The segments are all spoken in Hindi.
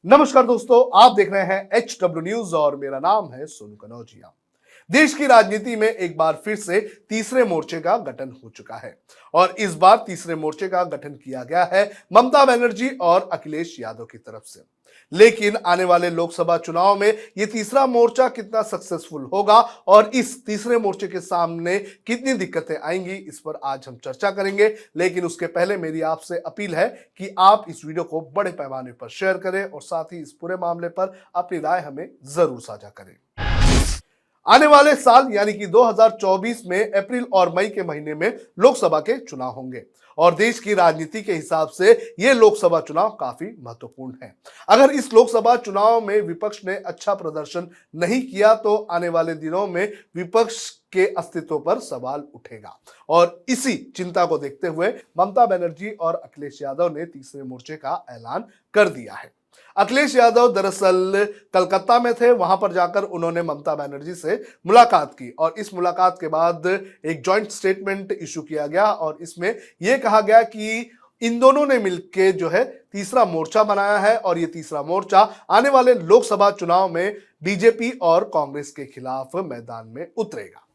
नमस्कार दोस्तों, आप देख रहे हैं HW न्यूज और मेरा नाम है सोनू कनौजिया। देश की राजनीति में एक बार फिर से तीसरे मोर्चे का गठन हो चुका है और इस बार तीसरे मोर्चे का गठन किया गया है ममता बनर्जी और अखिलेश यादव की तरफ से। लेकिन आने वाले लोकसभा चुनाव में ये तीसरा मोर्चा कितना सक्सेसफुल होगा और इस तीसरे मोर्चे के सामने कितनी दिक्कतें आएंगी, इस पर आज हम चर्चा करेंगे। लेकिन उसके पहले मेरी आपसे अपील है कि आप इस वीडियो को बड़े पैमाने पर शेयर करें और साथ ही इस पूरे मामले पर अपनी राय हमें जरूर साझा करें। आने वाले साल यानी कि 2024 में अप्रैल और मई के महीने में लोकसभा के चुनाव होंगे और देश की राजनीति के हिसाब से ये लोकसभा चुनाव काफी महत्वपूर्ण है। अगर इस लोकसभा चुनाव में विपक्ष ने अच्छा प्रदर्शन नहीं किया तो आने वाले दिनों में विपक्ष के अस्तित्व पर सवाल उठेगा और इसी चिंता को देखते हुए ममता बनर्जी और अखिलेश यादव ने तीसरे मोर्चे का ऐलान कर दिया है। अखिलेश यादव दरअसल कलकत्ता में थे, वहां पर जाकर उन्होंने ममता बनर्जी से मुलाकात की और इस मुलाकात के बाद एक जॉइंट स्टेटमेंट इशू किया गया और इसमें यह कहा गया कि इन दोनों ने मिलकर जो है तीसरा मोर्चा बनाया है और ये तीसरा मोर्चा आने वाले लोकसभा चुनाव में बीजेपी और कांग्रेस के खिलाफ मैदान में उतरेगा।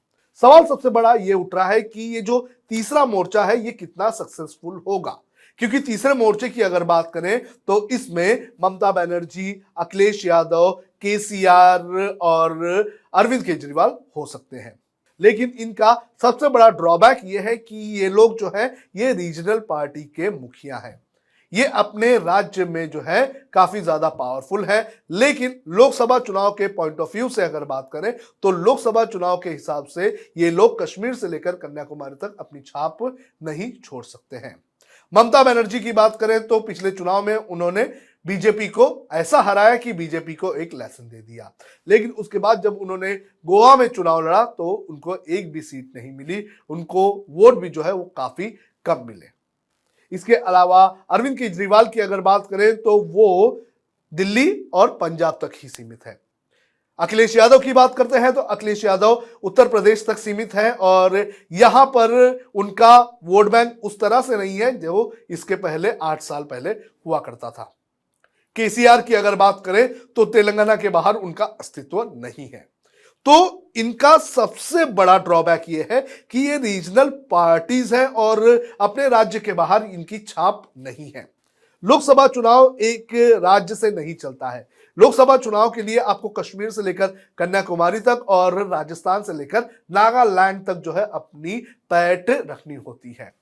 सवाल सबसे बड़ा ये उठ रहा है कि ये जो तीसरा मोर्चा है ये कितना सक्सेसफुल होगा, क्योंकि तीसरे मोर्चे की अगर बात करें तो इसमें ममता बनर्जी, अखिलेश यादव, केसीआर और अरविंद केजरीवाल हो सकते हैं। लेकिन इनका सबसे बड़ा ड्रॉबैक ये है कि ये लोग जो है ये रीजनल पार्टी के मुखिया हैं। ये अपने राज्य में जो है काफी ज्यादा पावरफुल है, लेकिन लोकसभा चुनाव के पॉइंट ऑफ व्यू से अगर बात करें तो लोकसभा चुनाव के हिसाब से ये लोग कश्मीर से लेकर कन्याकुमारी तक अपनी छाप नहीं छोड़ सकते हैं। ममता बनर्जी की बात करें तो पिछले चुनाव में उन्होंने बीजेपी को ऐसा हराया कि बीजेपी को एक लेसन दे दिया, लेकिन उसके बाद जब उन्होंने गोवा में चुनाव लड़ा तो उनको एक भी सीट नहीं मिली, उनको वोट भी जो है वो काफी कम मिले। इसके अलावा अरविंद केजरीवाल की अगर बात करें तो वो दिल्ली और पंजाब तक ही सीमित है। अखिलेश यादव की बात करते हैं तो अखिलेश यादव उत्तर प्रदेश तक सीमित है और यहां पर उनका वोट बैंक उस तरह से नहीं है जो इसके पहले 8 साल पहले हुआ करता था। केसीआर की अगर बात करें तो तेलंगाना के बाहर उनका अस्तित्व नहीं है। तो इनका सबसे बड़ा ड्रॉबैक ये है कि ये रीजनल पार्टीज हैं और अपने राज्य के बाहर इनकी छाप नहीं है। लोकसभा चुनाव एक राज्य से नहीं चलता है। लोकसभा चुनाव के लिए आपको कश्मीर से लेकर कन्याकुमारी तक और राजस्थान से लेकर नागालैंड तक जो है अपनी पैठ रखनी होती है।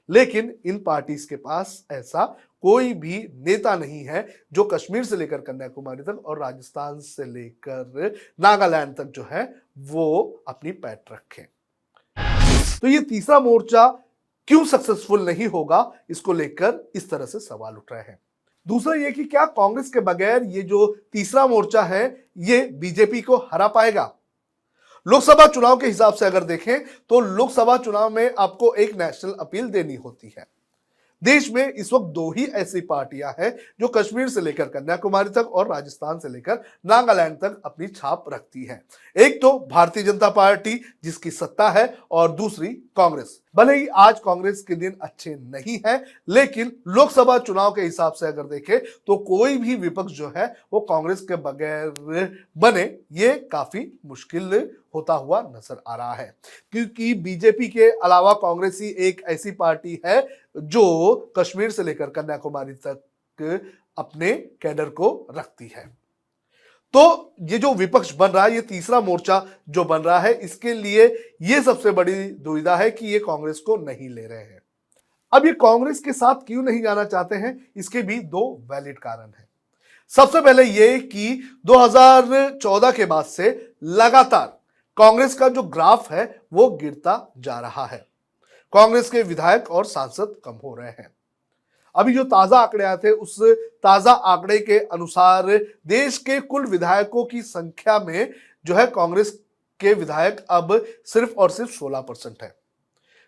लेकिन इन पार्टीज के पास ऐसा कोई भी नेता नहीं है जो कश्मीर से लेकर कन्याकुमारी तक और राजस्थान से लेकर नागालैंड तक जो है वो अपनी पैठ रखे। तो ये तीसरा मोर्चा क्यों सक्सेसफुल नहीं होगा, इसको लेकर इस तरह से सवाल उठ रहे हैं। दूसरा ये कि क्या कांग्रेस के बगैर ये जो तीसरा मोर्चा है ये बीजेपी को हरा पाएगा। लोकसभा चुनाव के हिसाब से अगर देखें तो लोकसभा चुनाव में आपको एक नेशनल अपील देनी होती है। देश में इस वक्त 2 ही ऐसी पार्टियां हैं जो कश्मीर से लेकर कन्याकुमारी तक और राजस्थान से लेकर नागालैंड तक अपनी छाप रखती है। एक तो भारतीय जनता पार्टी जिसकी सत्ता है और दूसरी कांग्रेस। भले ही आज कांग्रेस के दिन अच्छे नहीं है, लेकिन लोकसभा चुनाव के हिसाब से अगर देखें तो कोई भी विपक्ष जो है वो कांग्रेस के बगैर बने ये काफी मुश्किल होता हुआ नजर आ रहा है, क्योंकि बीजेपी के अलावा कांग्रेस ही एक ऐसी पार्टी है जो कश्मीर से लेकर कन्याकुमारी तक अपने कैडर को रखती है। तो ये जो विपक्ष बन रहा है, ये तीसरा मोर्चा जो बन रहा है, इसके लिए ये सबसे बड़ी दुविधा है कि ये कांग्रेस को नहीं ले रहे हैं। अब ये कांग्रेस के साथ क्यों नहीं जाना चाहते हैं, इसके भी 2 वैलिड कारण हैं। सबसे पहले ये कि 2014 के बाद से लगातार कांग्रेस का जो ग्राफ है वो गिरता जा रहा है। कांग्रेस के विधायक और सांसद कम हो रहे हैं। अभी जो ताजा आंकड़े आए थे उस ताजा आंकड़े के अनुसार देश के कुल विधायकों की संख्या में जो है कांग्रेस के विधायक अब सिर्फ और सिर्फ 16% है।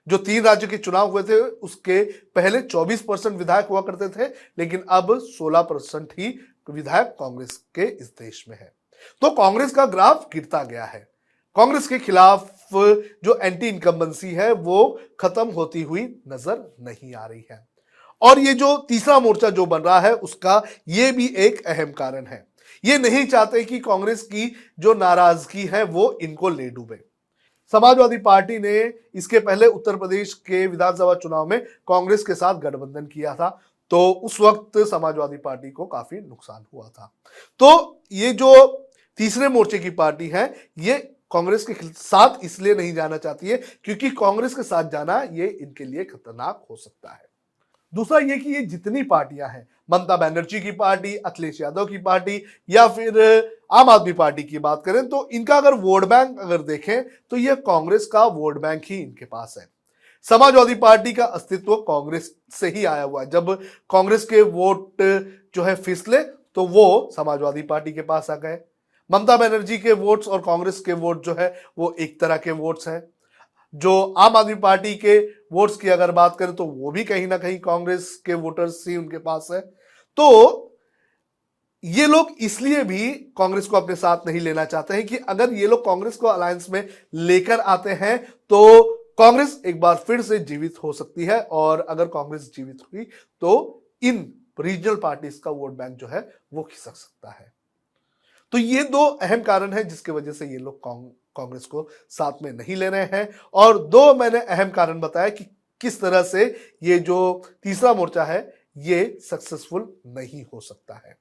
जो 3 राज्य के चुनाव हुए थे उसके पहले 24% विधायक हुआ करते थे, लेकिन अब 16% ही विधायक कांग्रेस के इस देश में है। तो कांग्रेस का ग्राफ गिरता गया है। कांग्रेस के खिलाफ जो एंटी इनकम्बेंसी है वो खत्म होती हुई नजर नहीं आ रही है और ये जो तीसरा मोर्चा जो बन रहा है उसका ये भी एक अहम कारण है। ये नहीं चाहते कि कांग्रेस की जो नाराजगी है वो इनको ले डूबे। समाजवादी पार्टी ने इसके पहले उत्तर प्रदेश के विधानसभा चुनाव में कांग्रेस के साथ गठबंधन किया था, तो उस वक्त समाजवादी पार्टी को काफी नुकसान हुआ था। तो ये जो तीसरे मोर्चे की पार्टी है ये कांग्रेस के साथ इसलिए नहीं जाना चाहती है क्योंकि कांग्रेस के साथ जाना ये इनके लिए खतरनाक हो सकता है। दूसरा ये कि ये जितनी पार्टियां हैं, ममता बनर्जी की पार्टी, अखिलेश यादव की पार्टी या फिर आम आदमी पार्टी की बात करें, तो इनका अगर वोट बैंक अगर देखें तो ये कांग्रेस का वोट बैंक ही इनके पास है। समाजवादी पार्टी का अस्तित्व कांग्रेस से ही आया हुआ है। जब कांग्रेस के वोट जो है फिसले तो वो समाजवादी पार्टी के पास आ गए। ममता बनर्जी के वोट्स और कांग्रेस के वोट जो है वो एक तरह के वोट्स हैं। जो आम आदमी पार्टी के वोट्स की अगर बात करें तो वो भी कहीं ना कहीं कांग्रेस के वोटर्स ही उनके पास है। तो ये लोग इसलिए भी कांग्रेस को अपने साथ नहीं लेना चाहते हैं कि अगर ये लोग कांग्रेस को अलायंस में लेकर आते हैं तो कांग्रेस एक बार फिर से जीवित हो सकती है, और अगर कांग्रेस जीवित हुई तो इन रीजनल पार्टीज का वोट बैंक जो है वो खिसक सकता है। तो ये दो अहम कारण हैं जिसकी वजह से ये लोग कांग्रेस को साथ में नहीं ले रहे हैं। और दो मैंने अहम कारण बताया कि किस तरह से ये जो तीसरा मोर्चा है ये सक्सेसफुल नहीं हो सकता है।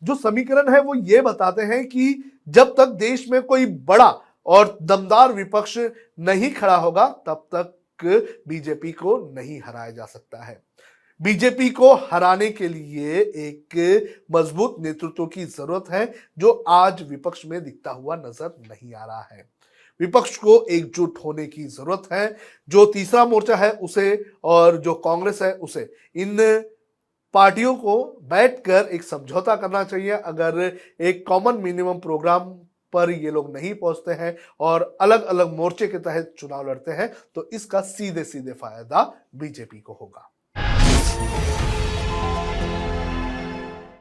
जो समीकरण है वो ये बताते हैं कि जब तक देश में कोई बड़ा और दमदार विपक्ष नहीं खड़ा होगा तब तक बीजेपी को नहीं हराया जा सकता है। बीजेपी को हराने के लिए एक मजबूत नेतृत्व की जरूरत है जो आज विपक्ष में दिखता हुआ नजर नहीं आ रहा है। विपक्ष को एकजुट होने की जरूरत है। जो तीसरा मोर्चा है उसे और जो कांग्रेस है उसे, इन पार्टियों को बैठकर एक समझौता करना चाहिए। अगर एक कॉमन मिनिमम प्रोग्राम पर ये लोग नहीं पहुंचते हैं और अलग अलग मोर्चे के तहत चुनाव लड़ते हैं तो इसका सीधे सीधे फायदा बीजेपी को होगा।